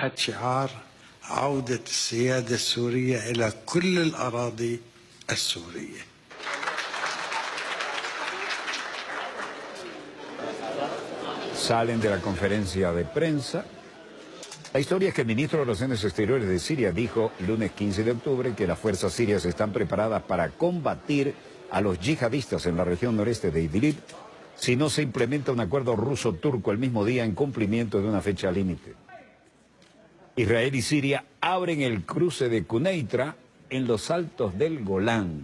تحت شعار عودة السيادة السورية إلى كل الأراضي السورية. Salen de la conferencia de prensa. La historia es que el ministro de Relaciones Exteriores de Siria dijo el lunes 15 de octubre que las fuerzas sirias están preparadas para combatir a los yihadistas en la región noreste de Idlib si no se implementa un acuerdo ruso-turco el mismo día en cumplimiento de una fecha límite. Israel y Siria abren el cruce de Quneitra en los Altos del Golán.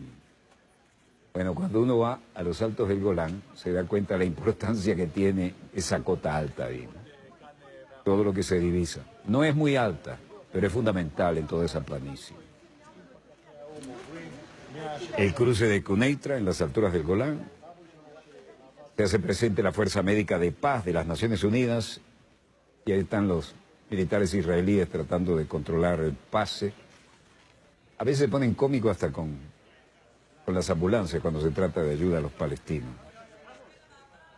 Bueno, cuando uno va a los Altos del Golán se da cuenta de la importancia que tiene esa cota alta ahí, ¿no? Todo lo que se divisa. No es muy alta, pero es fundamental en toda esa planicie. El cruce de Quneitra en las alturas del Golán. Se hace presente la Fuerza Médica de Paz de las Naciones Unidas y ahí están los militares israelíes tratando de controlar el pase. A veces se ponen cómicos hasta con las ambulancias cuando se trata de ayuda a los palestinos.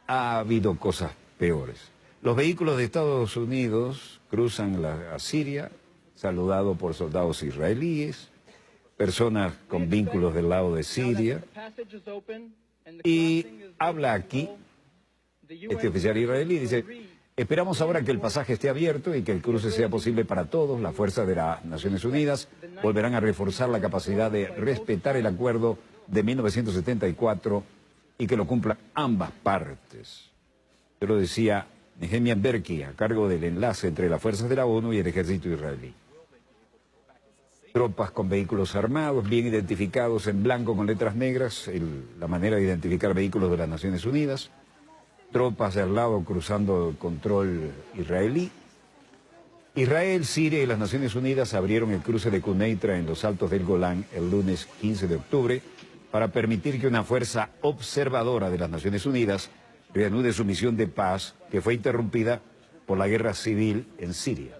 Ha habido cosas peores. Los vehículos de Estados Unidos cruzan a Siria, saludados por soldados israelíes, personas con vínculos del lado de Siria. Y habla aquí este oficial israelí, dice: esperamos ahora que el pasaje esté abierto y que el cruce sea posible para todos. Las fuerzas de las Naciones Unidas volverán a reforzar la capacidad de respetar el acuerdo de 1974 y que lo cumplan ambas partes. Yo lo decía Nehemia Berki, a cargo del enlace entre las fuerzas de la ONU y el ejército israelí. Tropas con vehículos armados, bien identificados en blanco con letras negras, la manera de identificar vehículos de las Naciones Unidas. Tropas de al lado cruzando el control israelí. Israel, Siria y las Naciones Unidas abrieron el cruce de Quneitra en los Altos del Golán el lunes 15 de octubre para permitir que una fuerza observadora de las Naciones Unidas reanude su misión de paz que fue interrumpida por la guerra civil en Siria.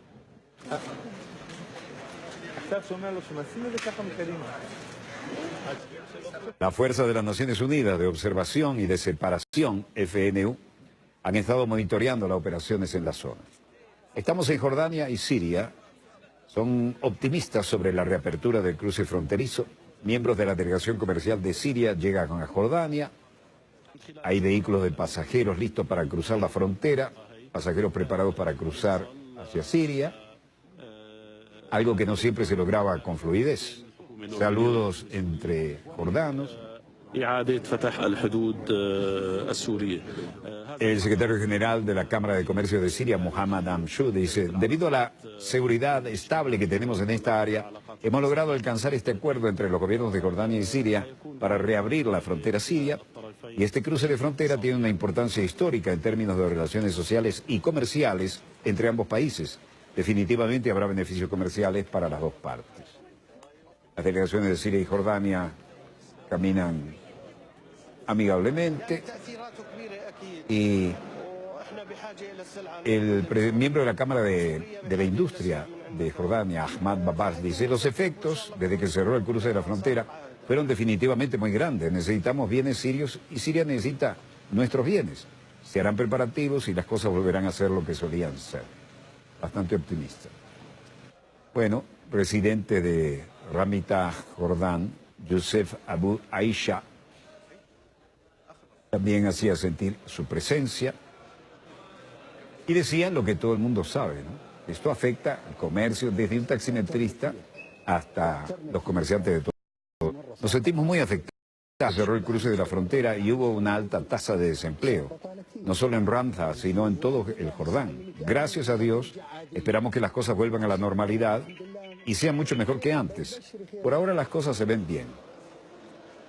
La Fuerza de las Naciones Unidas de Observación y de Separación, FNU, han estado monitoreando las operaciones en la zona. Estamos en Jordania y Siria. Son optimistas sobre la reapertura del cruce fronterizo. Miembros de la delegación comercial de Siria llegan a Jordania. Hay vehículos de pasajeros listos para cruzar la frontera, pasajeros preparados para cruzar hacia Siria, algo que no siempre se lograba con fluidez. Saludos entre jordanos. El secretario general de la Cámara de Comercio de Siria, Mohammad Amshud, dice: debido a la seguridad estable que tenemos en esta área, hemos logrado alcanzar este acuerdo entre los gobiernos de Jordania y Siria para reabrir la frontera siria, y este cruce de frontera tiene una importancia histórica en términos de relaciones sociales y comerciales entre ambos países. Definitivamente habrá beneficios comerciales para las dos partes. Las delegaciones de Siria y Jordania caminan amigablemente y el miembro de la Cámara de la Industria de Jordania, Ahmad Babas, dice: los efectos desde que cerró el cruce de la frontera fueron definitivamente muy grandes. Necesitamos bienes sirios y Siria necesita nuestros bienes. Se harán preparativos y las cosas volverán a ser lo que solían ser. Bastante optimista. Bueno, presidente de Ramita Jordán, Youssef Abu Aisha, también hacía sentir su presencia y decía lo que todo el mundo sabe, ¿no? Esto afecta al comercio, desde un taximetrista hasta los comerciantes de todo. Nos sentimos muy afectados. Cerró el cruce de la frontera y hubo una alta tasa de desempleo, no solo en Ramza, sino en todo el Jordán. Gracias a Dios, esperamos que las cosas vuelvan a la normalidad y sean mucho mejor que antes. Por ahora las cosas se ven bien.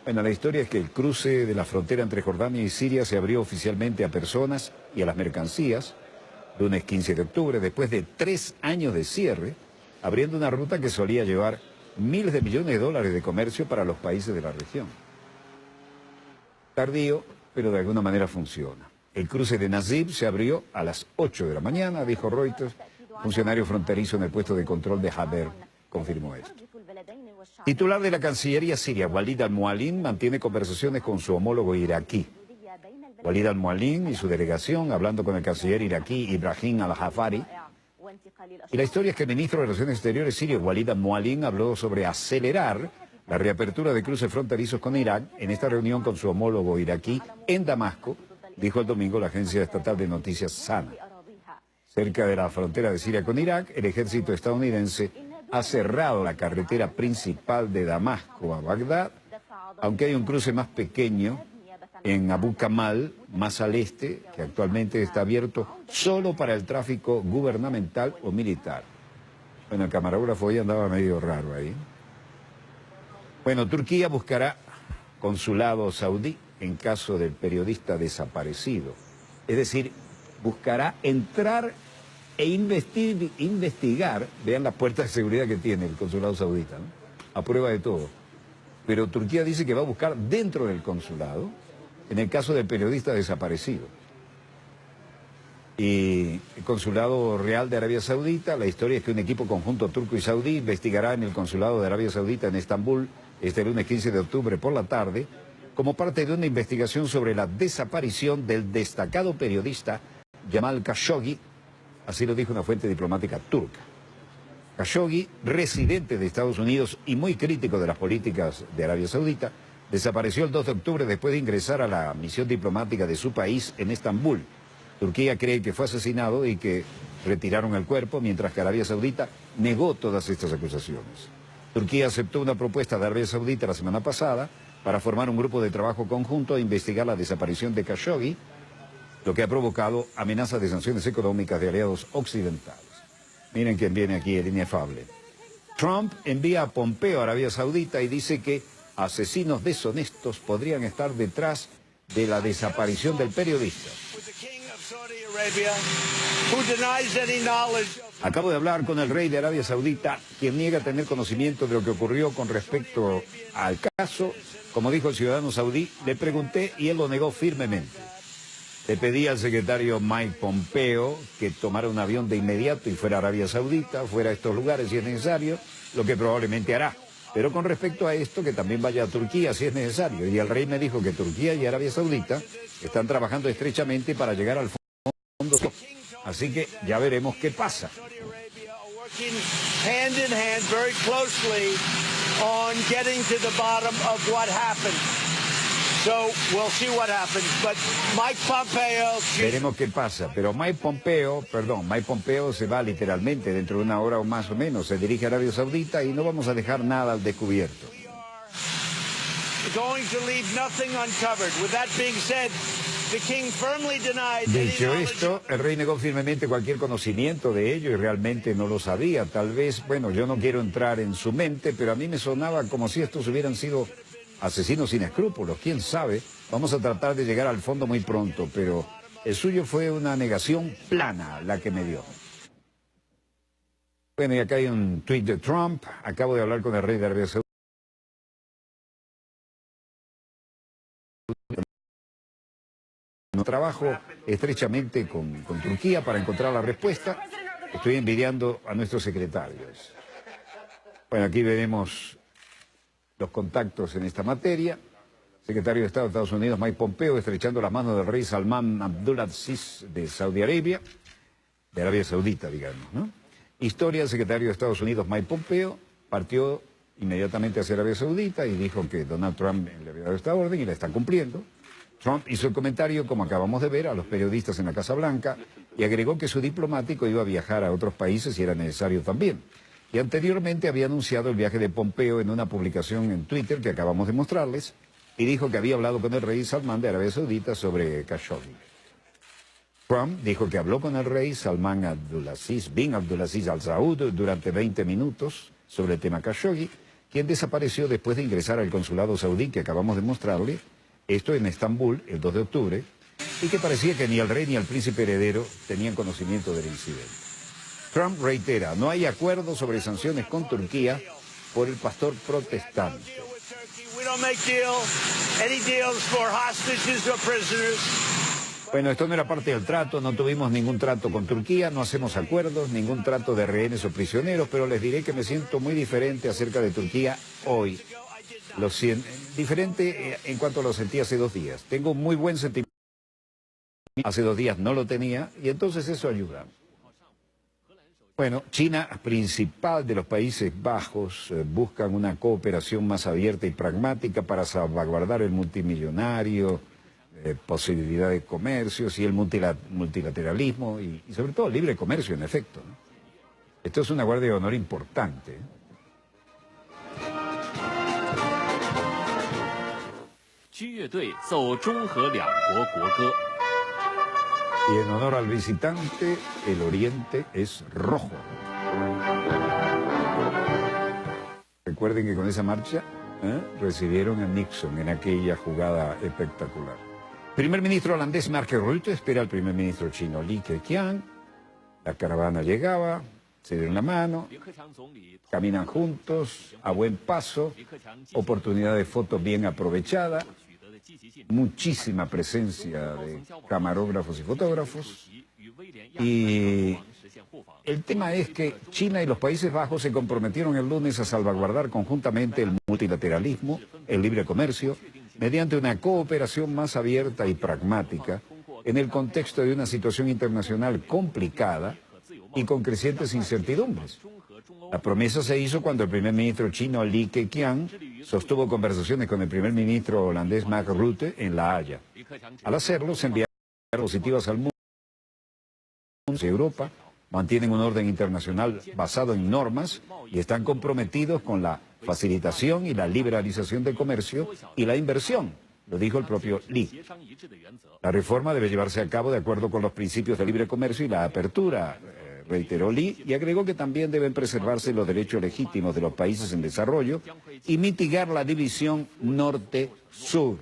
Bueno, la historia es que el cruce de la frontera entre Jordania y Siria se abrió oficialmente a personas y a las mercancías lunes 15 de octubre, después de 3 años de cierre, abriendo una ruta que solía llevar miles de millones de dólares de comercio para los países de la región. Tardío, pero de alguna manera funciona. El cruce de Nazib se abrió a las 8 de la mañana, dijo Reuters. Funcionario fronterizo en el puesto de control de Haber confirmó esto. Titular de la Cancillería siria, Walid al-Mualim, mantiene conversaciones con su homólogo iraquí. Walid al-Mualim y su delegación, hablando con el canciller iraquí Ibrahim al-Jafari, Y la historia es que el ministro de Relaciones Exteriores sirio, Walid al-Mualim, habló sobre acelerar la reapertura de cruces fronterizos con Irak en esta reunión con su homólogo iraquí en Damasco, dijo el domingo la agencia estatal de noticias SANA. Cerca de la frontera de Siria con Irak, el ejército estadounidense ha cerrado la carretera principal de Damasco a Bagdad, aunque hay un cruce más pequeño en Abu Kamal, más al este, que actualmente está abierto solo para el tráfico gubernamental o militar. Bueno, el camarógrafo hoy andaba medio raro ahí. Bueno, Turquía buscará consulado saudí en caso del periodista desaparecido. Es decir, buscará entrar e investigar, vean las puertas de seguridad que tiene el consulado saudita, ¿no? A prueba de todo. Pero Turquía dice que va a buscar dentro del consulado en el caso del periodista desaparecido. Y el Consulado Real de Arabia Saudita, la historia es que un equipo conjunto turco y saudí investigará en el Consulado de Arabia Saudita en Estambul este lunes 15 de octubre por la tarde como parte de una investigación sobre la desaparición del destacado periodista Jamal Khashoggi, así lo dijo una fuente diplomática turca. Khashoggi, residente de Estados Unidos y muy crítico de las políticas de Arabia Saudita, desapareció el 2 de octubre después de ingresar a la misión diplomática de su país en Estambul. Turquía cree que fue asesinado y que retiraron el cuerpo, mientras que Arabia Saudita negó todas estas acusaciones. Turquía aceptó una propuesta de Arabia Saudita la semana pasada para formar un grupo de trabajo conjunto e investigar la desaparición de Khashoggi, lo que ha provocado amenazas de sanciones económicas de aliados occidentales. Miren quién viene aquí, el inefable. Trump envía a Pompeo a Arabia Saudita y dice que asesinos deshonestos podrían estar detrás de la desaparición del periodista. Acabo de hablar con el rey de Arabia Saudita, quien niega tener conocimiento de lo que ocurrió con respecto al caso. Como dijo el ciudadano saudí, le pregunté y él lo negó firmemente. Le pedí al secretario Mike Pompeo que tomara un avión de inmediato y fuera a Arabia Saudita, fuera a estos lugares si es necesario, lo que probablemente hará. Pero con respecto a esto, que también vaya a Turquía si es necesario. Y el rey me dijo que Turquía y Arabia Saudita están trabajando estrechamente para llegar al fondo. Así que ya veremos qué pasa. Veremos qué pasa, pero Mike Pompeo se va literalmente dentro de una hora o más o menos, se dirige a Arabia Saudita y no vamos a dejar nada al descubierto. Dicho esto, el rey negó firmemente cualquier conocimiento de ello y realmente no lo sabía. Tal vez, bueno, yo no quiero entrar en su mente, pero a mí me sonaba como si estos hubieran sido asesinos sin escrúpulos, quién sabe. Vamos a tratar de llegar al fondo muy pronto, pero el suyo fue una negación plana la que me dio. Bueno, y acá hay un tuit de Trump. Acabo de hablar con el rey de Arabia Saudita. Trabajo estrechamente con Turquía para encontrar la respuesta. Estoy envidiando a nuestros secretarios. Bueno, aquí veremos los contactos en esta materia. Secretario de Estado de Estados Unidos, Mike Pompeo, estrechando las manos del rey Salman Abdulaziz de Saudi Arabia, de Arabia Saudita, digamos, ¿no? Historia, el secretario de Estados Unidos, Mike Pompeo, partió inmediatamente hacia Arabia Saudita y dijo que Donald Trump le había dado esta orden y la está cumpliendo. Trump hizo el comentario, como acabamos de ver, a los periodistas en la Casa Blanca y agregó que su diplomático iba a viajar a otros países si era necesario también. Y anteriormente había anunciado el viaje de Pompeo en una publicación en Twitter que acabamos de mostrarles y dijo que había hablado con el rey Salman de Arabia Saudita sobre Khashoggi. Trump dijo que habló con el rey Salman bin Abdulaziz Al Saud durante 20 minutos sobre el tema Khashoggi, quien desapareció después de ingresar al consulado saudí que acabamos de mostrarle, esto en Estambul el 2 de octubre, y que parecía que ni el rey ni el príncipe heredero tenían conocimiento del incidente. Trump reitera, no hay acuerdo sobre sanciones con Turquía por el pastor protestante. Bueno, esto no era parte del trato, no tuvimos ningún trato con Turquía, no hacemos acuerdos, ningún trato de rehenes o prisioneros, pero les diré que me siento muy diferente acerca de Turquía hoy. Diferente en cuanto lo sentí hace 2 días. Tengo muy buen sentimiento. Hace 2 días no lo tenía y entonces eso ayuda. Bueno, China, principal de los Países Bajos, buscan una cooperación más abierta y pragmática para salvaguardar el multimillonario, posibilidad de comercios y el multilateralismo y sobre todo el libre comercio, en efecto, ¿no? Esto es una guardia de honor importante, ¿eh? 军乐队奏中和两国国歌。 Y en honor al visitante, el oriente es rojo. Recuerden que con esa marcha recibieron a Nixon en aquella jugada espectacular. Primer ministro holandés Mark Rutte espera al primer ministro chino Li Keqiang. La caravana llegaba, se dieron la mano, caminan juntos, a buen paso, oportunidad de foto bien aprovechada, muchísima presencia de camarógrafos y fotógrafos. Y el tema es que China y los Países Bajos se comprometieron el lunes a salvaguardar conjuntamente el multilateralismo, el libre comercio, mediante una cooperación más abierta y pragmática en el contexto de una situación internacional complicada y con crecientes incertidumbres. La promesa se hizo cuando el primer ministro chino Li Keqiang sostuvo conversaciones con el primer ministro holandés Mark Rutte en La Haya. Al hacerlo, se enviaron positivas al mundo y Europa, mantienen un orden internacional basado en normas y están comprometidos con la facilitación y la liberalización del comercio y la inversión, lo dijo el propio Li. La reforma debe llevarse a cabo de acuerdo con los principios de libre comercio y la apertura, reiteró Li, y agregó que también deben preservarse los derechos legítimos de los países en desarrollo y mitigar la división norte-sur.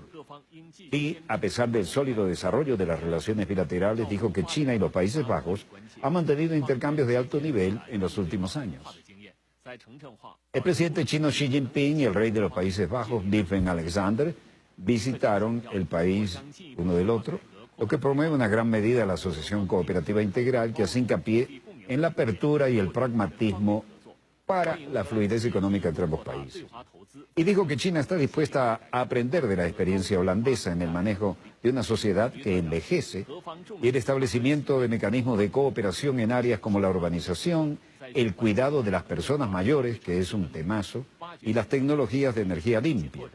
Li, a pesar del sólido desarrollo de las relaciones bilaterales, dijo que China y los Países Bajos han mantenido intercambios de alto nivel en los últimos años. El presidente chino Xi Jinping y el rey de los Países Bajos, Willem-Alexander, visitaron el país uno del otro, lo que promueve una gran medida la Asociación Cooperativa Integral, que hace hincapié en la apertura y el pragmatismo para la fluidez económica entre ambos países. Y dijo que China está dispuesta a aprender de la experiencia holandesa en el manejo de una sociedad que envejece y el establecimiento de mecanismos de cooperación en áreas como la urbanización, el cuidado de las personas mayores, que es un temazo, y las tecnologías de energía limpia.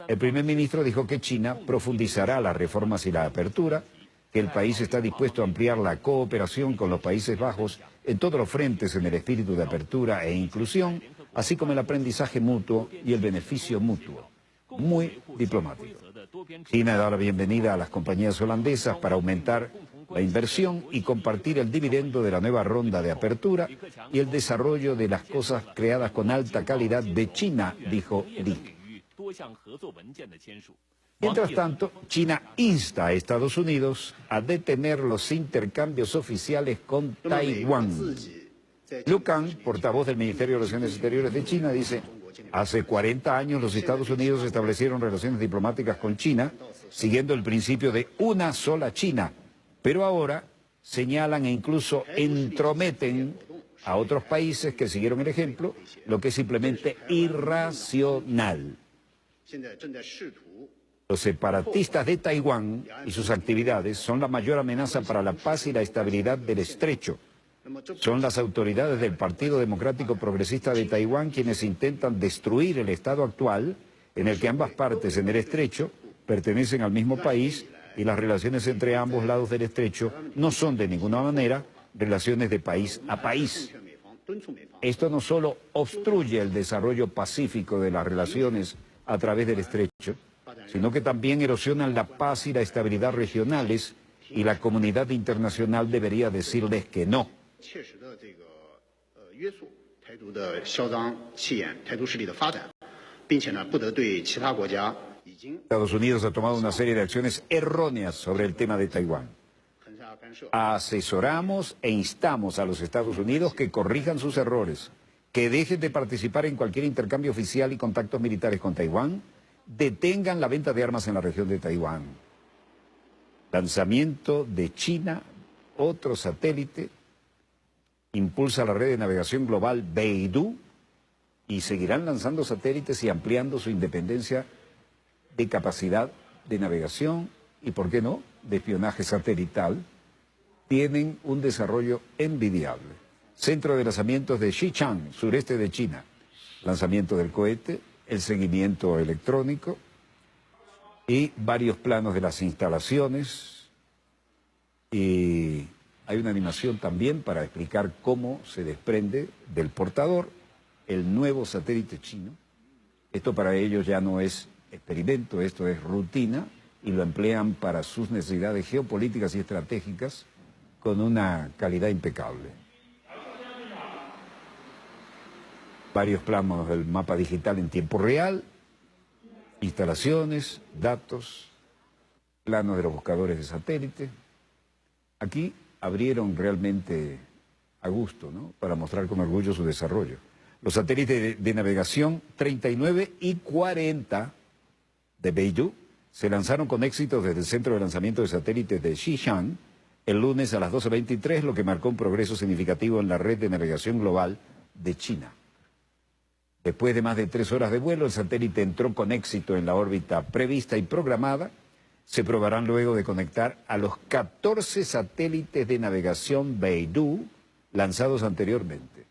El primer ministro dijo que China profundizará las reformas y la apertura, que el país está dispuesto a ampliar la cooperación con los Países Bajos en todos los frentes en el espíritu de apertura e inclusión, así como el aprendizaje mutuo y el beneficio mutuo. Muy diplomático. China da la bienvenida a las compañías holandesas para aumentar la inversión y compartir el dividendo de la nueva ronda de apertura y el desarrollo de las cosas creadas con alta calidad de China, dijo Li. Mientras tanto, China insta a Estados Unidos a detener los intercambios oficiales con Taiwán. Liu Kang, portavoz del Ministerio de Relaciones Exteriores de China, dice: hace 40 años los Estados Unidos establecieron relaciones diplomáticas con China, siguiendo el principio de una sola China, pero ahora señalan e incluso entrometen a otros países que siguieron el ejemplo, lo que es simplemente irracional. Los separatistas de Taiwán y sus actividades son la mayor amenaza para la paz y la estabilidad del estrecho. Son las autoridades del Partido Democrático Progresista de Taiwán quienes intentan destruir el estado actual en el que ambas partes en el estrecho pertenecen al mismo país y las relaciones entre ambos lados del estrecho no son de ninguna manera relaciones de país a país. Esto no solo obstruye el desarrollo pacífico de las relaciones a través del estrecho, sino que también erosionan la paz y la estabilidad regionales, y la comunidad internacional debería decirles que no. Estados Unidos ha tomado una serie de acciones erróneas sobre el tema de Taiwán. Asesoramos e instamos a los Estados Unidos que corrijan sus errores, que dejen de participar en cualquier intercambio oficial y contactos militares con Taiwán, detengan la venta de armas en la región de Taiwán. Lanzamiento de China, otro satélite, impulsa la red de navegación global Beidou y seguirán lanzando satélites y ampliando su independencia de capacidad de navegación y, ¿por qué no?, de espionaje satelital. Tienen un desarrollo envidiable. Centro de lanzamientos de Xichang, sureste de China. Lanzamiento del cohete, el seguimiento electrónico y varios planos de las instalaciones. Y hay una animación también para explicar cómo se desprende del portador el nuevo satélite chino. Esto para ellos ya no es experimento, esto es rutina y lo emplean para sus necesidades geopolíticas y estratégicas con una calidad impecable. Varios planos del mapa digital en tiempo real, instalaciones, datos, planos de los buscadores de satélite. Aquí abrieron realmente a gusto, ¿no?, para mostrar con orgullo su desarrollo. Los satélites de navegación 39 y 40 de Beidou se lanzaron con éxito desde el centro de lanzamiento de satélites de Xichang el lunes a las 12:23, lo que marcó un progreso significativo en la red de navegación global de China. Después de más de 3 horas de vuelo, el satélite entró con éxito en la órbita prevista y programada. Se probarán luego de conectar a los 14 satélites de navegación Beidou lanzados anteriormente.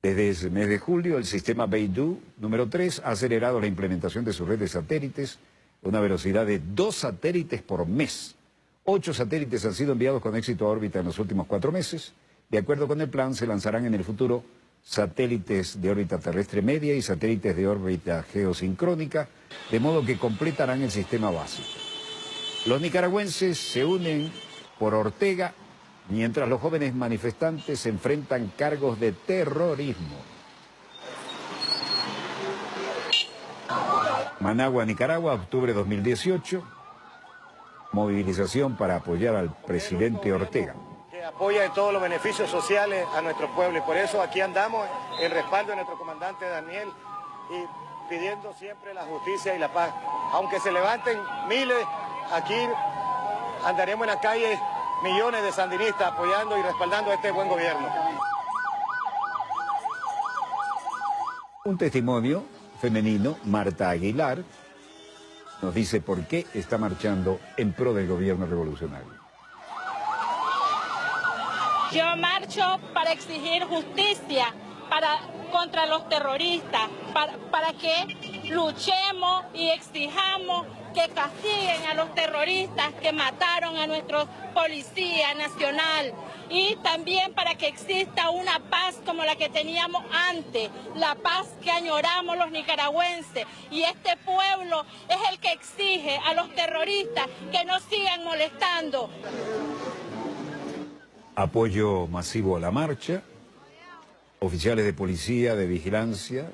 Desde ese mes de julio, el sistema Beidou número 3 ha acelerado la implementación de su red de satélites a una velocidad de 2 satélites por mes. 8 satélites han sido enviados con éxito a órbita en los últimos 4 meses. De acuerdo con el plan, se lanzarán en el futuro satélites de órbita terrestre media y satélites de órbita geosincrónica, de modo que completarán el sistema básico. Los nicaragüenses se unen por Ortega, mientras los jóvenes manifestantes enfrentan cargos de terrorismo. Managua, Nicaragua, octubre 2018. Movilización para apoyar al presidente Ortega. Que apoya en todos los beneficios sociales a nuestro pueblo y por eso aquí andamos en respaldo de nuestro comandante Daniel y pidiendo siempre la justicia y la paz. Aunque se levanten miles, aquí andaremos en la calle millones de sandinistas apoyando y respaldando a este buen gobierno. Un testimonio femenino, Marta Aguilar, nos dice por qué está marchando en pro del gobierno revolucionario. Yo marcho para exigir justicia contra los terroristas, para que luchemos y exijamos que castiguen a los terroristas que mataron a nuestros policía nacional y también para que exista una paz como la que teníamos antes, la paz que añoramos los nicaragüenses. Y este pueblo es el que exige a los terroristas que no sigan molestando. Apoyo masivo a la marcha. Oficiales de policía, de vigilancia,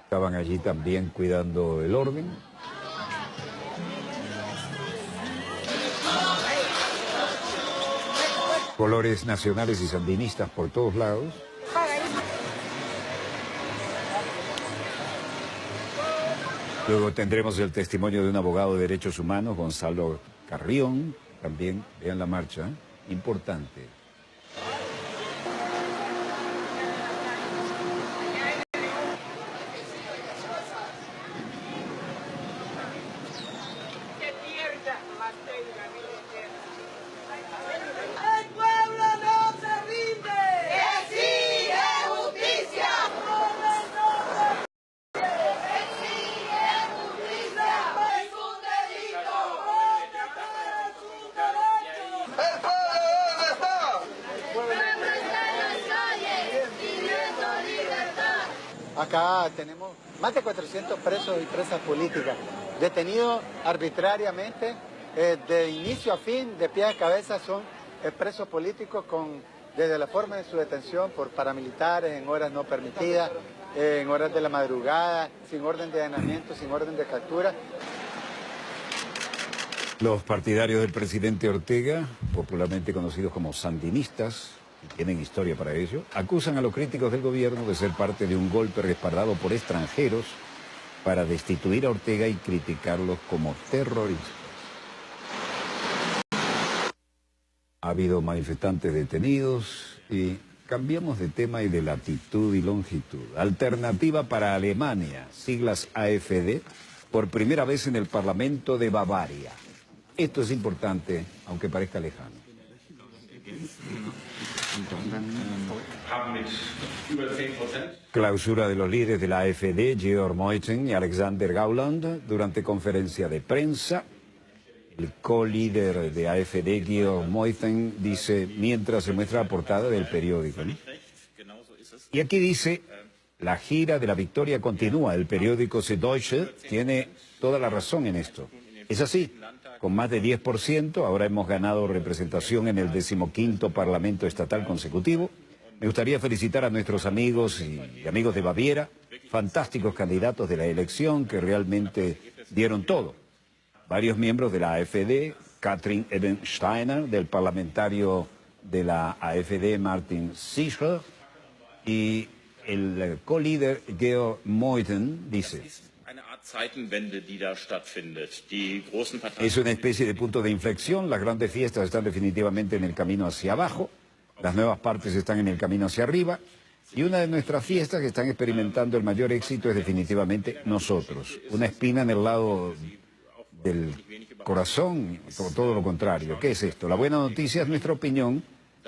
estaban allí también cuidando el orden. Colores nacionales y sandinistas por todos lados. Luego tendremos el testimonio de un abogado de derechos humanos, Gonzalo Carrión. También vean la marcha, importante. Acá tenemos más de 400 presos y presas políticas, detenidos arbitrariamente, de inicio a fin, de pie a cabeza, son presos políticos desde la forma de su detención por paramilitares en horas no permitidas, en horas de la madrugada, sin orden de allanamiento, sin orden de captura. Los partidarios del presidente Ortega, popularmente conocidos como sandinistas, y tienen historia para ello, acusan a los críticos del gobierno de ser parte de un golpe respaldado por extranjeros para destituir a Ortega y criticarlos como terroristas. Ha habido manifestantes detenidos y cambiamos de tema y de latitud y longitud. Alternativa para Alemania, siglas AfD, por primera vez en el Parlamento de Bavaria. Esto es importante, aunque parezca lejano. Clausura de los líderes de la AfD, Georg Meuthen y Alexander Gauland, durante conferencia de prensa. El co-líder de AfD, Georg Meuthen, dice, mientras se muestra la portada del periódico, ¿no? Y aquí dice, la gira de la victoria continúa. El periódico Süddeutsche tiene toda la razón en esto. Es así, con más de 10%, ahora hemos ganado representación en el 15º Parlamento Estatal consecutivo. Me gustaría felicitar a nuestros amigos y amigos de Baviera, fantásticos candidatos de la elección que realmente dieron todo. Varios miembros de la AfD, Katrin Ebensteiner, del parlamentario de la AfD, Martin Sichel, y el co-líder Georg Meuthen dice, es una especie de punto de inflexión, las grandes fiestas están definitivamente en el camino hacia abajo, las nuevas partes están en el camino hacia arriba, y una de nuestras fiestas que están experimentando el mayor éxito es definitivamente nosotros. Una espina en el lado del corazón, todo lo contrario. ¿Qué es esto? La buena noticia es nuestra opinión,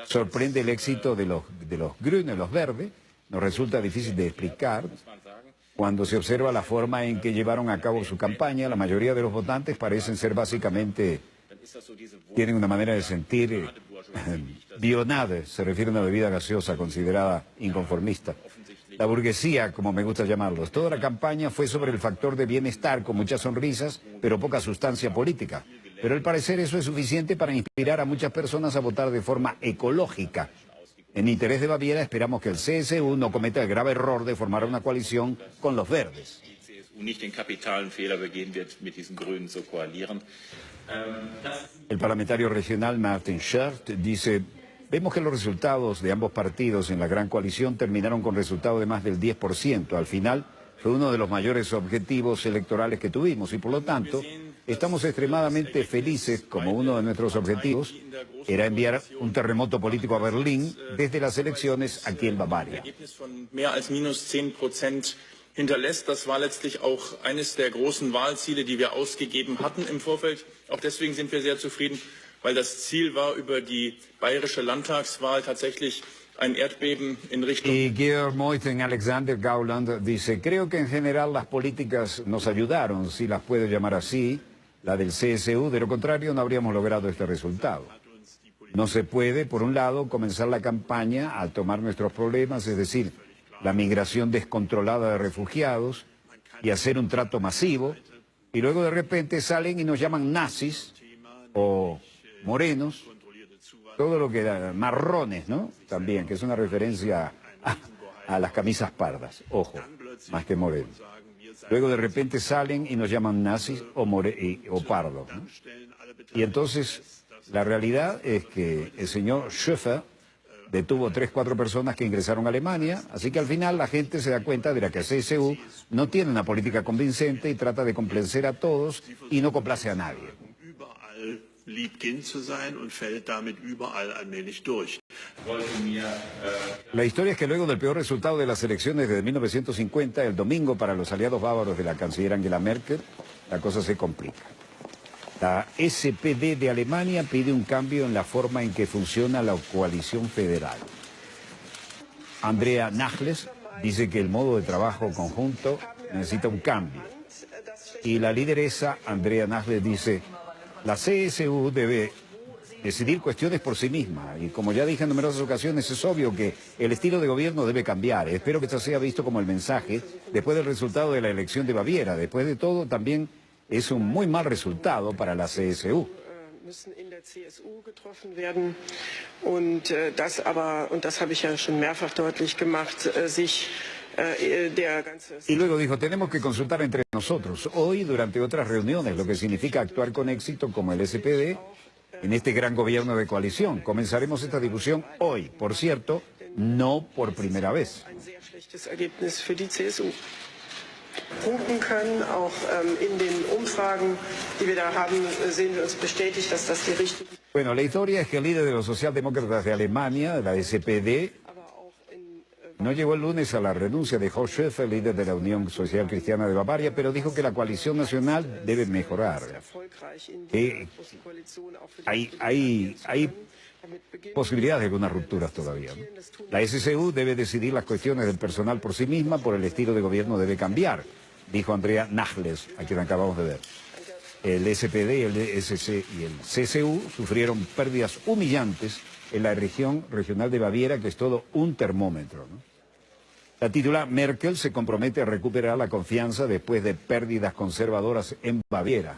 sorprende el éxito de los Grünen, los verdes, nos resulta difícil de explicar. Cuando se observa la forma en que llevaron a cabo su campaña, la mayoría de los votantes parecen ser básicamente, tienen una manera de sentir, Bionade, se refiere a una bebida gaseosa considerada inconformista. La burguesía, como me gusta llamarlos. Toda la campaña fue sobre el factor de bienestar, con muchas sonrisas, pero poca sustancia política. Pero al parecer eso es suficiente para inspirar a muchas personas a votar de forma ecológica. En interés de Baviera esperamos que el CSU no cometa el grave error de formar una coalición con los verdes. El parlamentario regional Martin Schert dice, vemos que los resultados de ambos partidos en la gran coalición terminaron con resultados de más del 10%. Al final fue uno de los mayores objetivos electorales que tuvimos y por lo tanto estamos extremadamente felices, como uno de nuestros objetivos era enviar un terremoto político a Berlín desde las elecciones aquí en Bavaria. Hinterlässt. Das war letztlich auch eines der großen Wahlziele, die wir ausgegeben hatten im Vorfeld. Auch deswegen sind wir sehr zufrieden, weil das Ziel war, über die bayerische Landtagswahl tatsächlich ein Erdbeben in Richtung... Y Georg Meuthen, Alexander Gauland, dice, creo que en general las políticas nos ayudaron, si las puedo llamar así, la del CSU, de lo contrario no habríamos logrado este resultado. No se puede, por un lado, comenzar la campaña a tomar nuestros problemas, es decir, la migración descontrolada de refugiados y hacer un trato masivo, y luego de repente salen y nos llaman nazis o morenos, todo lo que da, marrones, ¿no? También, que es una referencia a las camisas pardas, ojo, más que morenos. Luego de repente salen y nos llaman nazis o pardos, ¿no? Y entonces la realidad es que el señor Schäfer detuvo 3-4 personas que ingresaron a Alemania, así que al final la gente se da cuenta de que el CSU no tiene una política convincente y trata de complacer a todos y no complace a nadie. La historia es que luego del peor resultado de las elecciones desde 1950, el domingo para los aliados bávaros de la canciller Angela Merkel, la cosa se complica. La SPD de Alemania pide un cambio en la forma en que funciona la coalición federal. Andrea Nahles dice que el modo de trabajo conjunto necesita un cambio. Y la lideresa Andrea Nahles dice, la CSU debe decidir cuestiones por sí misma. Y como ya dije en numerosas ocasiones, es obvio que el estilo de gobierno debe cambiar. Espero que esto sea visto como el mensaje después del resultado de la elección de Baviera. Después de todo, también es un muy mal resultado para la CSU. Y luego dijo, tenemos que consultar entre nosotros hoy durante otras reuniones, lo que significa actuar con éxito como el SPD en este gran gobierno de coalición. Comenzaremos esta discusión hoy, por cierto, no por primera vez. Punkten können. Auch in den Umfragen, die wir da haben, sehen wir uns bestätigt, dass das die richtige... Bueno, la historia es que el líder de los socialdemócratas de Alemania, de la SPD, no llegó el lunes a la renuncia de Horst Schäfer, líder de la Unión Social Cristiana de Bavaria, pero dijo que la coalición nacional debe mejorar. Hay posibilidad de algunas rupturas todavía, ¿no? La SCU debe decidir las cuestiones del personal por sí misma, por el estilo de gobierno debe cambiar, dijo Andrea Nahles, a quien acabamos de ver. El SPD, el SC y el CSU sufrieron pérdidas humillantes en la región regional de Baviera, que es todo un termómetro, ¿no? La titular Merkel se compromete a recuperar la confianza después de pérdidas conservadoras en Baviera.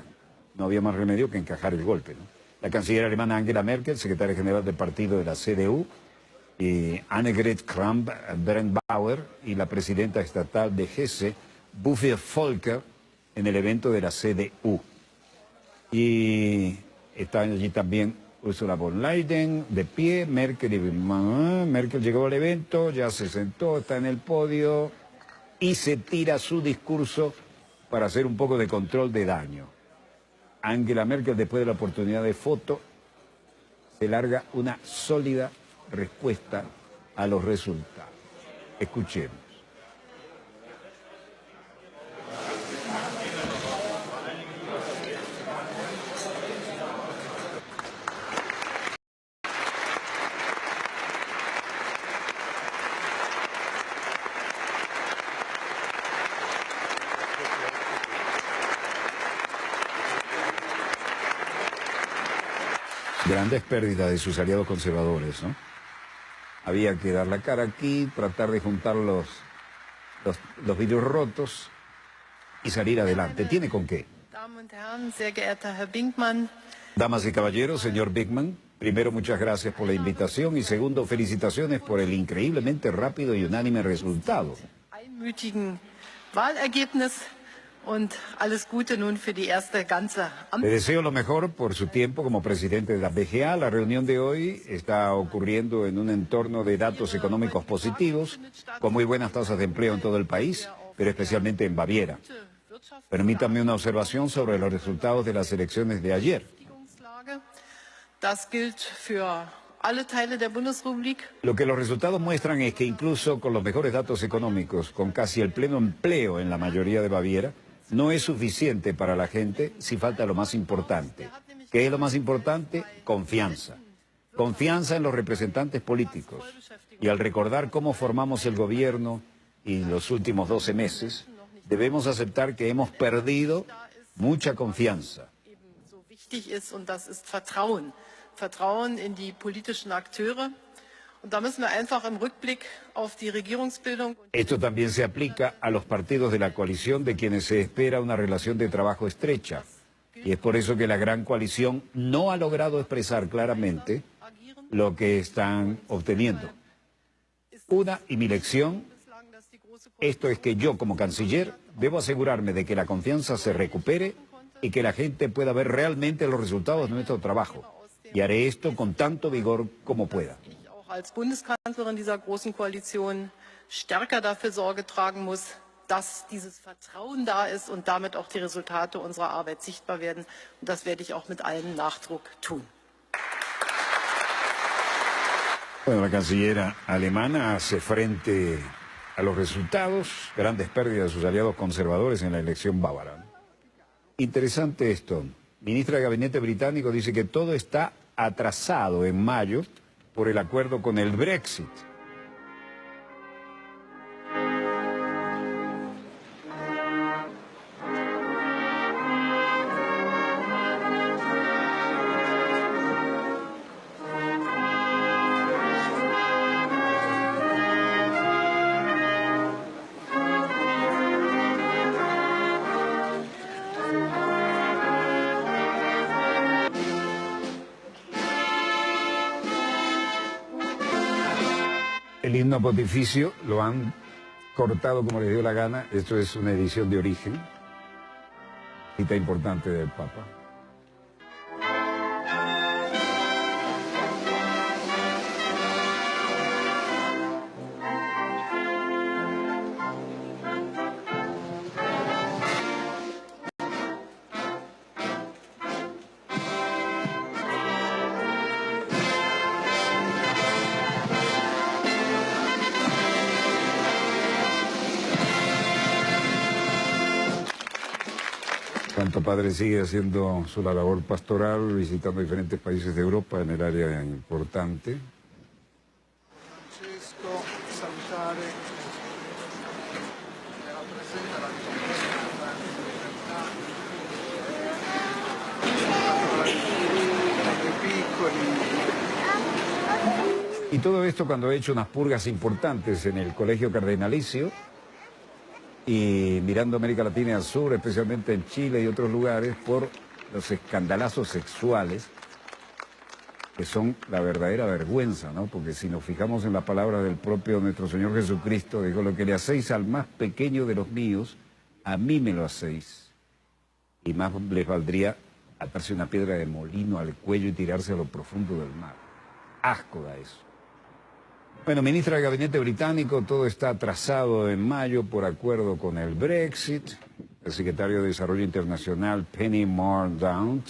No había más remedio que encajar el golpe, ¿no? La canciller alemana Angela Merkel, secretaria general del partido de la CDU, y Annegret Kramp-Brennbauer y la presidenta estatal de Hesse, Buffy Volker, en el evento de la CDU. Y está allí también Ursula von Leyen, de pie, Merkel llegó al evento, ya se sentó, está en el podio y se tira su discurso para hacer un poco de control de daño. Angela Merkel, después de la oportunidad de foto, se larga una sólida respuesta a los resultados. Escuchemos. Grandes pérdidas de sus aliados conservadores, ¿no? Había que dar la cara aquí, tratar de juntar los vidrios rotos y salir adelante. ¿Tiene con qué? Damas y caballeros, señor Bigman, primero, muchas gracias por la invitación y segundo, felicitaciones por el increíblemente rápido y unánime resultado. Le deseo lo mejor por su tiempo como presidente de la BGA. La reunión de hoy está ocurriendo en un entorno de datos económicos positivos, con muy buenas tasas de empleo en todo el país, pero especialmente en Baviera. Permítanme una observación sobre los resultados de las elecciones de ayer. Lo que los resultados muestran es que incluso con los mejores datos económicos, con casi el pleno empleo en la mayoría de Baviera, no es suficiente para la gente si falta lo más importante. ¿Qué es lo más importante? Confianza. Confianza en los representantes políticos. Y al recordar cómo formamos el gobierno y los últimos 12 meses, debemos aceptar que hemos perdido mucha confianza. Vertrauen in die politischen Akteure. Und da müssen wir einfach im Rückblick auf die Regierungsbildung. Esto también se aplica a los partidos de la coalición, de quienes se espera una relación de trabajo estrecha. Y es por eso que la gran coalición no ha logrado expresar claramente lo que están obteniendo. Una y mi lección, esto es que yo como canciller debo asegurarme de que la confianza se recupere y que la gente pueda ver realmente los resultados de nuestro trabajo. Y haré esto con tanto vigor como pueda. Als Bundeskanzlerin dieser großen Koalition stärker dafür Sorge tragen muss, dass dieses Vertrauen da ist und damit auch die Resultate unserer Arbeit sichtbar werden. Und das werde ich auch mit allem Nachdruck tun. Bueno, la canciller alemana hace frente a los resultados, grandes pérdidas de sus aliados conservadores en la elección bávara. Interesante esto. Ministra de Gabinete británico dice que todo está atrasado en mayo por el acuerdo con el Brexit. El himno pontificio lo han cortado como les dio la gana. Esto es una edición de origen. Cita importante del Papa. Santo Padre sigue haciendo su labor pastoral, visitando diferentes países de Europa en el área importante. Francesco, salutare. Y todo esto cuando he hecho unas purgas importantes en el Colegio Cardenalicio y mirando América Latina y al sur, especialmente en Chile y otros lugares, por los escandalazos sexuales que son la verdadera vergüenza, ¿no? Porque si nos fijamos en las palabras del propio nuestro Señor Jesucristo, dijo: lo que le hacéis al más pequeño de los míos, a mí me lo hacéis. Y más les valdría atarse una piedra de molino al cuello y tirarse a lo profundo del mar. Asco da eso. Bueno, ministra del Gabinete británico, todo está atrasado en mayo por acuerdo con el Brexit. El secretario de Desarrollo Internacional, Penny Mordaunt.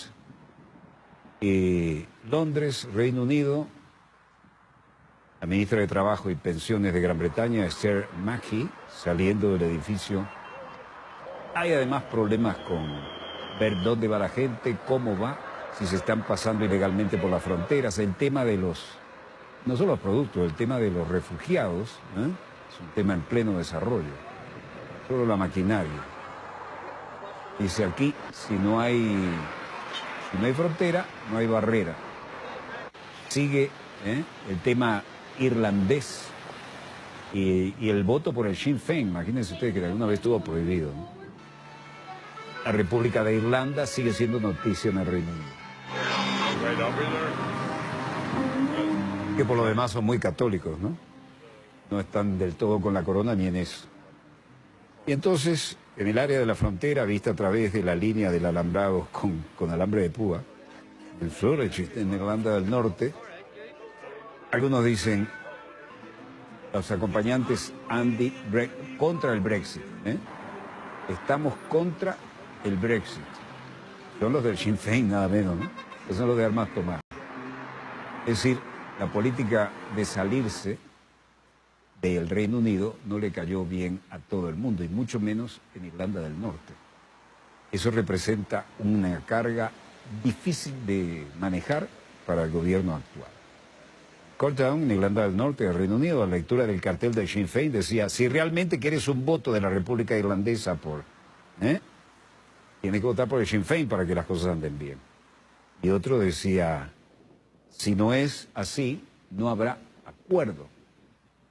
Y Londres, Reino Unido, la ministra de Trabajo y Pensiones de Gran Bretaña, Esther Mackey, saliendo del edificio. Hay además problemas con ver dónde va la gente, cómo va, si se están pasando ilegalmente por las fronteras, el tema de los, no solo los productos, el tema de los refugiados, es un tema en pleno desarrollo, solo la maquinaria. Dice aquí, si no hay frontera, no hay barrera. Sigue el tema irlandés y el voto por el Sinn Féin. Imagínense ustedes que alguna vez estuvo prohibido, ¿no? La República de Irlanda sigue siendo noticia en el Reino Unido. Que por lo demás son muy católicos, ¿no? No están del todo con la corona ni en eso. Y entonces, en el área de la frontera, vista a través de la línea del alambrado con alambre de púa, en Shoreditch, en Irlanda del Norte, algunos dicen, los acompañantes contra el Brexit. Estamos contra el Brexit. Son los del Sinn Féin, nada menos, ¿no? Esos son los de armas tomar. Es decir, la política de salirse del Reino Unido no le cayó bien a todo el mundo, y mucho menos en Irlanda del Norte. Eso representa una carga difícil de manejar para el gobierno actual. Coultertown, en Irlanda del Norte, del Reino Unido, la lectura del cartel del Sinn Féin decía: si realmente quieres un voto de la República Irlandesa tienes que votar por el Sinn Féin para que las cosas anden bien. Y otro decía: si no es así, no habrá acuerdo.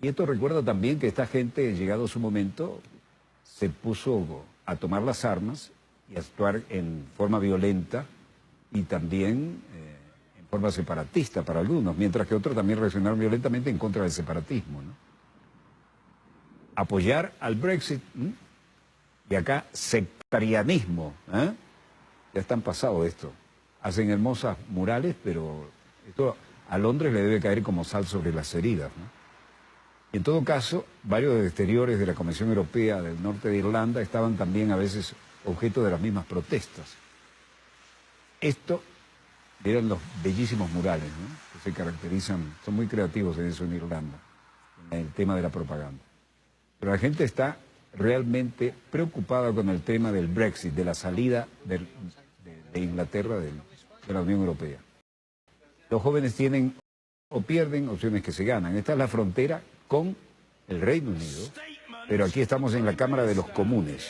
Y esto recuerda también que esta gente, llegado su momento, se puso a tomar las armas y a actuar en forma violenta y también en forma separatista para algunos, mientras que otros también reaccionaron violentamente en contra del separatismo, ¿no? Apoyar al Brexit, y acá sectarianismo, ya están pasados esto. Hacen hermosas murales, pero esto a Londres le debe caer como sal sobre las heridas, ¿no? Y en todo caso, varios exteriores de la Comisión Europea del norte de Irlanda estaban también a veces objeto de las mismas protestas. Esto eran los bellísimos murales, ¿no? Que se caracterizan, son muy creativos en eso en Irlanda, en el tema de la propaganda. Pero la gente está realmente preocupada con el tema del Brexit, de la salida de Inglaterra de la Unión Europea. Los jóvenes tienen o pierden opciones que se ganan. Esta es la frontera con el Reino Unido, pero aquí estamos en la Cámara de los Comunes.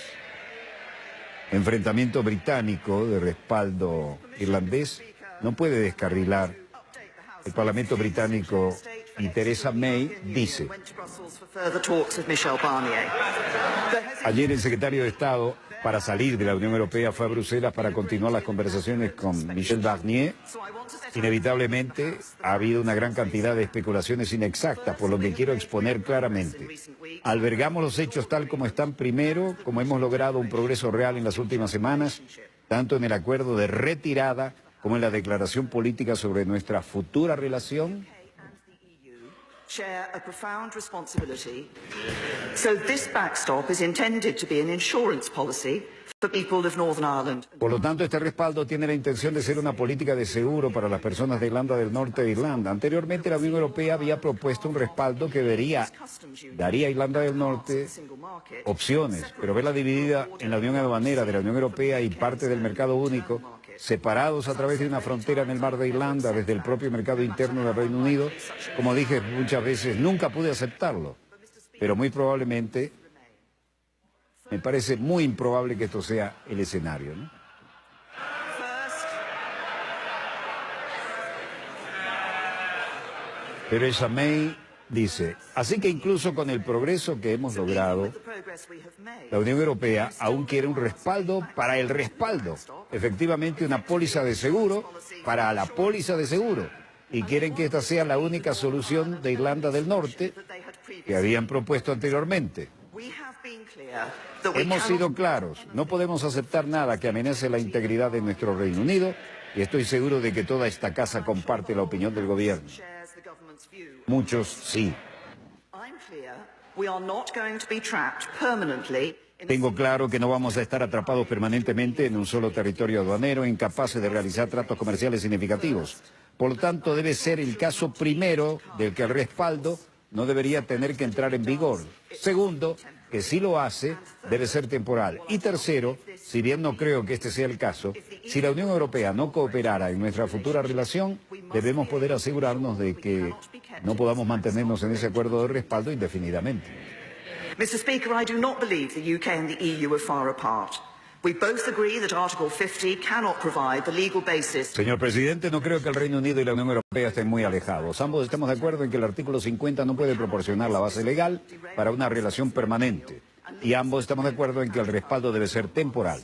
Enfrentamiento británico de respaldo irlandés no puede descarrilar el Parlamento británico, y Theresa May dice: ayer el secretario de Estado para salir de la Unión Europea fue a Bruselas para continuar las conversaciones con Michel Barnier. Inevitablemente ha habido una gran cantidad de especulaciones inexactas, por lo que quiero exponer claramente. Albergamos los hechos tal como están primero, como hemos logrado un progreso real en las últimas semanas, tanto en el acuerdo de retirada como en la declaración política sobre nuestra futura relación. Share a profound responsibility. So this backstop is intended to be an insurance policy Por lo tanto, este respaldo tiene la intención de ser una política de seguro para las personas de Irlanda del Norte e Irlanda. Anteriormente, la Unión Europea había propuesto un respaldo que daría a Irlanda del Norte opciones, pero verla dividida en la Unión Aduanera de la Unión Europea y parte del mercado único, separados a través de una frontera en el mar de Irlanda desde el propio mercado interno del Reino Unido, como dije muchas veces, nunca pude aceptarlo, pero muy probablemente, me parece muy improbable que esto sea el escenario, ¿no? Theresa May dice, así que incluso con el progreso que hemos logrado, la Unión Europea aún quiere un respaldo para el respaldo. Efectivamente, una póliza de seguro para la póliza de seguro. Y quieren que esta sea la única solución de Irlanda del Norte que habían propuesto anteriormente. Hemos sido claros, no podemos aceptar nada que amenace la integridad de nuestro Reino Unido y estoy seguro de que toda esta casa comparte la opinión del gobierno. Muchos sí. Tengo claro que no vamos a estar atrapados permanentemente en un solo territorio aduanero, incapaces de realizar tratos comerciales significativos. Por lo tanto, debe ser el caso primero del que el respaldo no debería tener que entrar en vigor. Segundo, que si lo hace, debe ser temporal. Y tercero, si bien no creo que este sea el caso, si la Unión Europea no cooperara en nuestra futura relación, debemos poder asegurarnos de que no podamos mantenernos en ese acuerdo de respaldo indefinidamente. Mr. Speaker, I do not believe the UK and the EU are far apart. We both agree that Article 50 cannot provide the legal basis. Señor presidente, no creo que el Reino Unido y la Unión Europea estén muy alejados. Ambos estamos de acuerdo en que el artículo 50 no puede proporcionar la base legal para una relación permanente. Y ambos estamos de acuerdo en que el respaldo debe ser temporal.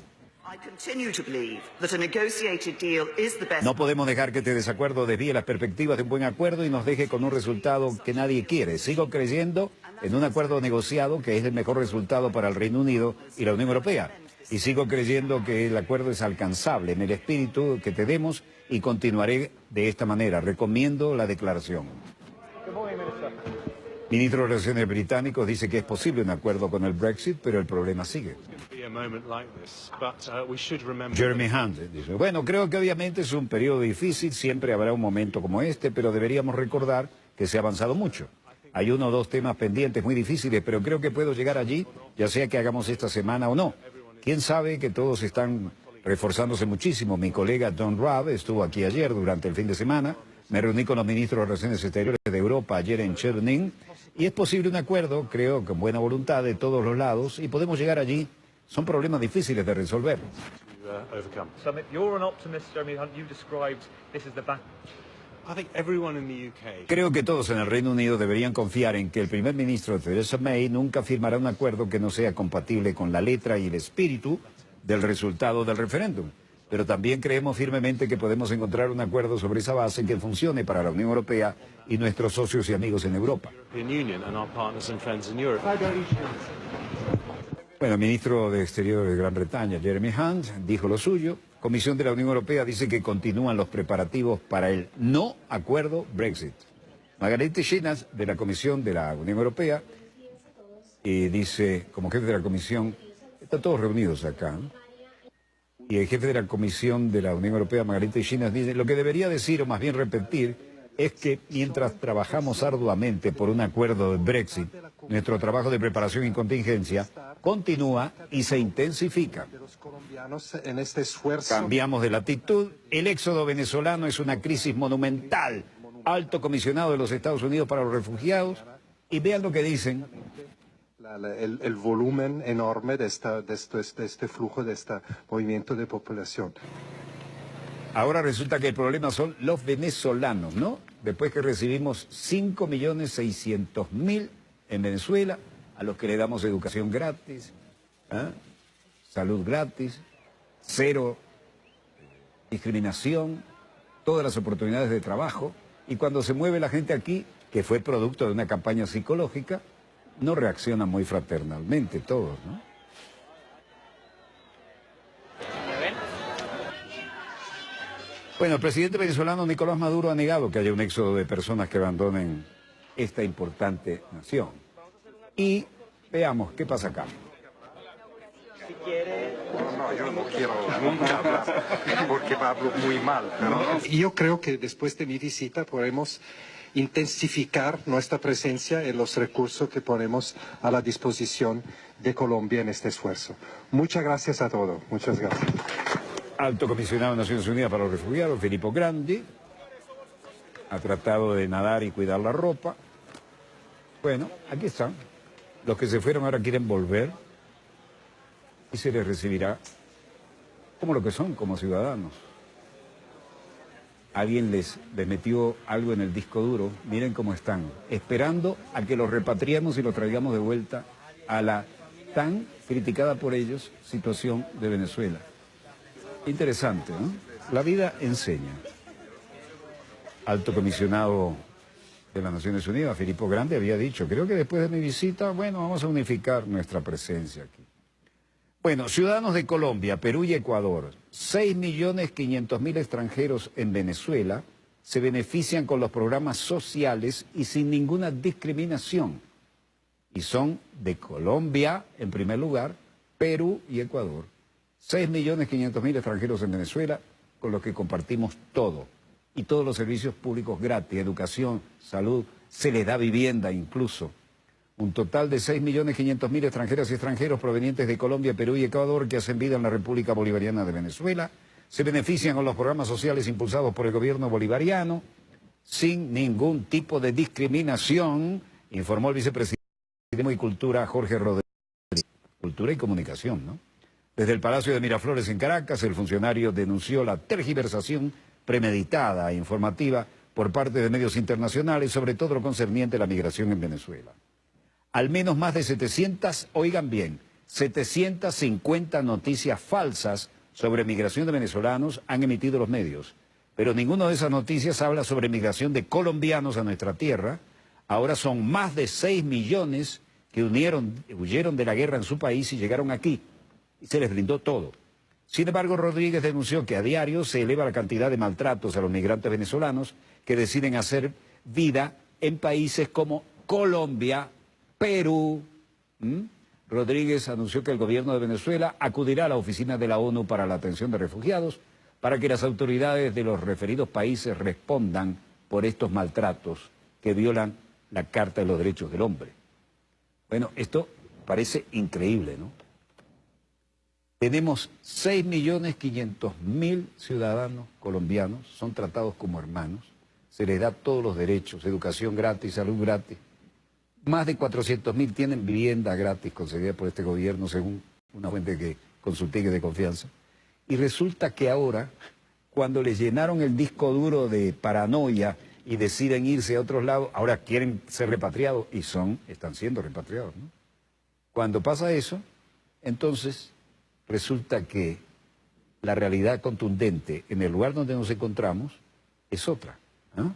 No podemos dejar que este desacuerdo desvíe las perspectivas de un buen acuerdo y nos deje con un resultado que nadie quiere. Sigo creyendo en un acuerdo negociado que es el mejor resultado para el Reino Unido y la Unión Europea. Y sigo creyendo que el acuerdo es alcanzable en el espíritu que tenemos y continuaré de esta manera. Recomiendo la declaración. Ministro de Relaciones británicos dice que es posible un acuerdo con el Brexit, pero el problema sigue. Jeremy Hunt dice, bueno, creo que obviamente es un periodo difícil, siempre habrá un momento como este, pero deberíamos recordar que se ha avanzado mucho. Hay 1 o 2 temas pendientes muy difíciles, pero creo que puedo llegar allí, ya sea que hagamos esta semana o no. Quién sabe que todos están reforzándose muchísimo. Mi colega Don Raab estuvo aquí ayer durante el fin de semana. Me reuní con los ministros de Relaciones Exteriores de Europa ayer en Chernin. Y es posible un acuerdo, creo, con buena voluntad de todos los lados. Y podemos llegar allí. Son problemas difíciles de resolver. Creo que todos en el Reino Unido deberían confiar en que el primer ministro Theresa May nunca firmará un acuerdo que no sea compatible con la letra y el espíritu del resultado del referéndum. Pero también creemos firmemente que podemos encontrar un acuerdo sobre esa base que funcione para la Unión Europea y nuestros socios y amigos en Europa. Bueno, el ministro de Exteriores de Gran Bretaña, Jeremy Hunt, dijo lo suyo. Comisión de la Unión Europea dice que continúan los preparativos para el no acuerdo Brexit. Margrethe Schinas, de la Comisión de la Unión Europea, dice, como jefe de la Comisión, están todos reunidos acá, ¿no? Y el jefe de la Comisión de la Unión Europea, Margrethe Schinas, dice, lo que debería decir, o más bien repetir, es que mientras trabajamos arduamente por un acuerdo de Brexit, nuestro trabajo de preparación y contingencia continúa y se intensifica. Cambiamos de latitud. El éxodo venezolano es una crisis monumental. Alto comisionado de los Estados Unidos para los refugiados. Y vean lo que dicen. El volumen enorme de este flujo, de este movimiento de población. Ahora resulta que el problema son los venezolanos, ¿no? Después que recibimos 5.600.000 en Venezuela, a los que le damos educación gratis, salud gratis, 0 discriminación, todas las oportunidades de trabajo, y cuando se mueve la gente aquí, que fue producto de una campaña psicológica, no reaccionan muy fraternalmente todos, ¿no? Bueno, el presidente venezolano Nicolás Maduro ha negado que haya un éxodo de personas que abandonen esta importante nación. Y veamos qué pasa acá. Si quiere... yo no quiero nunca hablar porque hablo muy mal. Pero yo creo que después de mi visita podemos intensificar nuestra presencia en los recursos que ponemos a la disposición de Colombia en este esfuerzo. Muchas gracias a todos. Muchas gracias. Alto Comisionado de Naciones Unidas para los Refugiados, Filippo Grandi, ha tratado de nadar y cuidar la ropa. Bueno, aquí están. Los que se fueron ahora quieren volver y se les recibirá como lo que son, como ciudadanos. Alguien les metió algo en el disco duro, miren cómo están, esperando a que los repatriemos y los traigamos de vuelta a la tan criticada por ellos situación de Venezuela. Interesante, ¿no? La vida enseña. Alto Comisionado de las Naciones Unidas, Filippo Grandi, había dicho, creo que después de mi visita, bueno, vamos a unificar nuestra presencia aquí. Bueno, ciudadanos de Colombia, Perú y Ecuador, 6.500.000 extranjeros en Venezuela se benefician con los programas sociales y sin ninguna discriminación. Y son de Colombia, en primer lugar, Perú y Ecuador. 6.500.000 extranjeros en Venezuela, con los que compartimos todo. Y todos los servicios públicos gratis, educación, salud, se les da vivienda incluso. Un total de 6.500.000 extranjeras y extranjeros provenientes de Colombia, Perú y Ecuador que hacen vida en la República Bolivariana de Venezuela se benefician con los programas sociales impulsados por el gobierno bolivariano sin ningún tipo de discriminación, informó el vicepresidente de Cultura, Jorge Rodríguez. Cultura y comunicación, ¿no? Desde el Palacio de Miraflores en Caracas, el funcionario denunció la tergiversación premeditada e informativa por parte de medios internacionales sobre todo lo concerniente a la migración en Venezuela. Al menos más de 700, oigan bien, 750 noticias falsas sobre migración de venezolanos han emitido los medios. Pero ninguna de esas noticias habla sobre migración de colombianos a nuestra tierra. Ahora son más de 6 millones que huyeron de la guerra en su país y llegaron aquí. Y se les brindó todo. Sin embargo, Rodríguez denunció que a diario se eleva la cantidad de maltratos a los migrantes venezolanos que deciden hacer vida en países como Colombia, Perú. Rodríguez anunció que el gobierno de Venezuela acudirá a la oficina de la ONU para la atención de refugiados para que las autoridades de los referidos países respondan por estos maltratos que violan la Carta de los Derechos del Hombre. Bueno, esto parece increíble, ¿no? Tenemos 6.500.000 ciudadanos colombianos, son tratados como hermanos, se les da todos los derechos, educación gratis, salud gratis. Más de 400.000 tienen vivienda gratis concedida por este gobierno, según una fuente que consulté que de confianza. Y resulta que ahora, cuando les llenaron el disco duro de paranoia y deciden irse a otros lados, ahora quieren ser repatriados y están siendo repatriados, ¿no? Cuando pasa eso, entonces resulta que la realidad contundente en el lugar donde nos encontramos es otra, ¿no?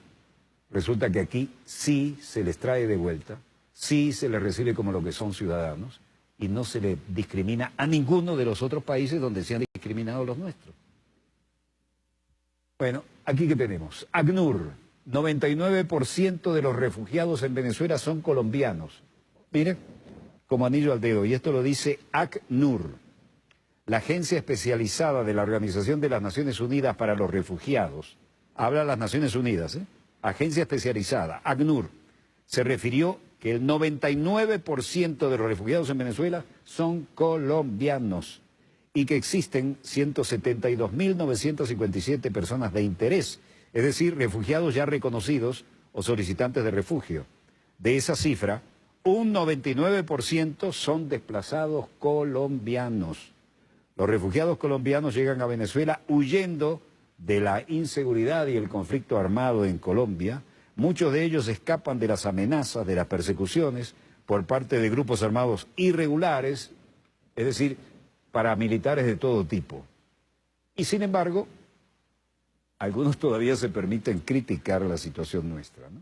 Resulta que aquí sí se les trae de vuelta, sí se les recibe como lo que son ciudadanos y no se les discrimina a ninguno de los otros países donde se han discriminado los nuestros. Bueno, aquí que tenemos, ACNUR, 99% de los refugiados en Venezuela son colombianos. Miren, como anillo al dedo, y esto lo dice ACNUR, la agencia especializada de la Organización de las Naciones Unidas para los Refugiados. Habla las Naciones Unidas, agencia especializada, ACNUR, se refirió que el 99% de los refugiados en Venezuela son colombianos y que existen 172.957 personas de interés, es decir, refugiados ya reconocidos o solicitantes de refugio. De esa cifra, un 99% son desplazados colombianos. Los refugiados colombianos llegan a Venezuela huyendo de la inseguridad y el conflicto armado en Colombia. Muchos de ellos escapan de las amenazas, de las persecuciones por parte de grupos armados irregulares, es decir, paramilitares de todo tipo. Y sin embargo, algunos todavía se permiten criticar la situación nuestra, ¿no?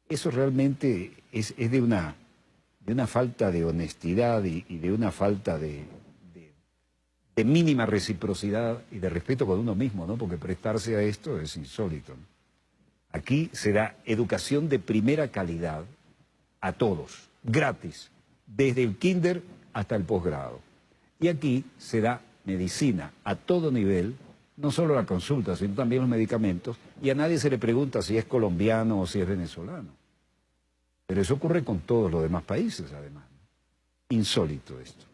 Eso realmente es de una falta de honestidad y de una falta de mínima reciprocidad y de respeto con uno mismo, ¿no? Porque prestarse a esto es insólito, ¿no? Aquí se da educación de primera calidad a todos, gratis, desde el kinder hasta el posgrado. Y aquí se da medicina a todo nivel, no solo la consulta, sino también los medicamentos, y a nadie se le pregunta si es colombiano o si es venezolano. Pero eso ocurre con todos los demás países, además. Insólito esto.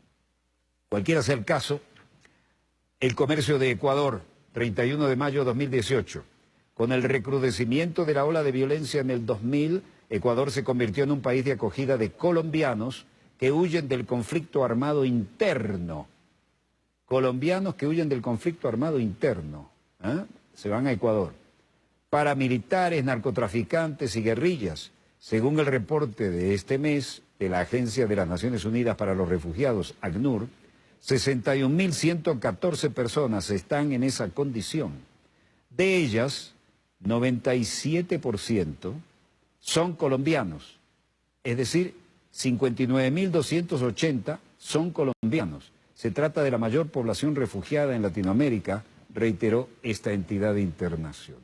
Cualquiera sea el caso, el comercio de Ecuador, 31 de mayo de 2018, con el recrudecimiento de la ola de violencia en el 2000, Ecuador se convirtió en un país de acogida de colombianos que huyen del conflicto armado interno. Colombianos que huyen del conflicto armado interno, se van a Ecuador. Paramilitares, narcotraficantes y guerrillas. Según el reporte de este mes de la Agencia de las Naciones Unidas para los Refugiados, ACNUR, 61.114 personas están en esa condición. De ellas, 97% son colombianos, es decir, 59.280 son colombianos. Se trata de la mayor población refugiada en Latinoamérica, reiteró esta entidad internacional.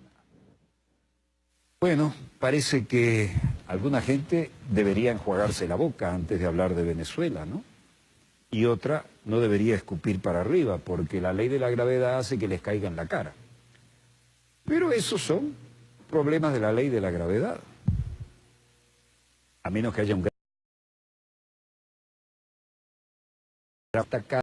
Bueno, parece que alguna gente debería enjuagarse la boca antes de hablar de Venezuela, ¿no? Y otra no debería escupir para arriba, porque la ley de la gravedad hace que les caiga en la cara. Pero esos son problemas de la ley de la gravedad. A menos que haya un gran atacado.